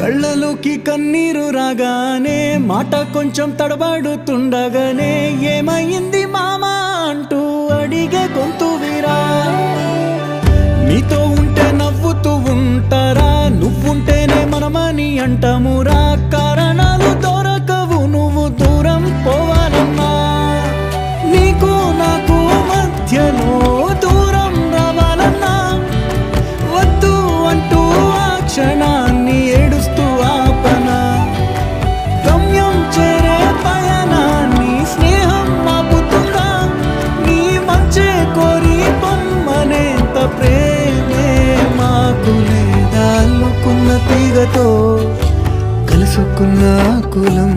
కళ్ళలోకి కన్నీరు రాగానే మాట కొంచెం తడబడుతుండగానే ఏమైంది మామా అంటూ అడిగే గొంతు వీరా నీతో ఉంటే నవ్వుతూ ఉంటారా నువ్వుంటేనే మనమని అంటామురా కారణాలు దొరకవు నువ్వు దూరం పోవాలన్నా నీకు నాకు మధ్యలో దూరం రావాలన్నా వద్దు అంటూ ఆ క్షణాన్ని ఏడుస్తూ ఆపనా గమ్యం చేరే పయనాన్ని స్నేహం ఆపుతుందా నీ మంచే కోరి పొమ్మనేంత ప్రేమే మాకు లేదా అల్లుకున్న తీగతో కలుసుకున్న కులం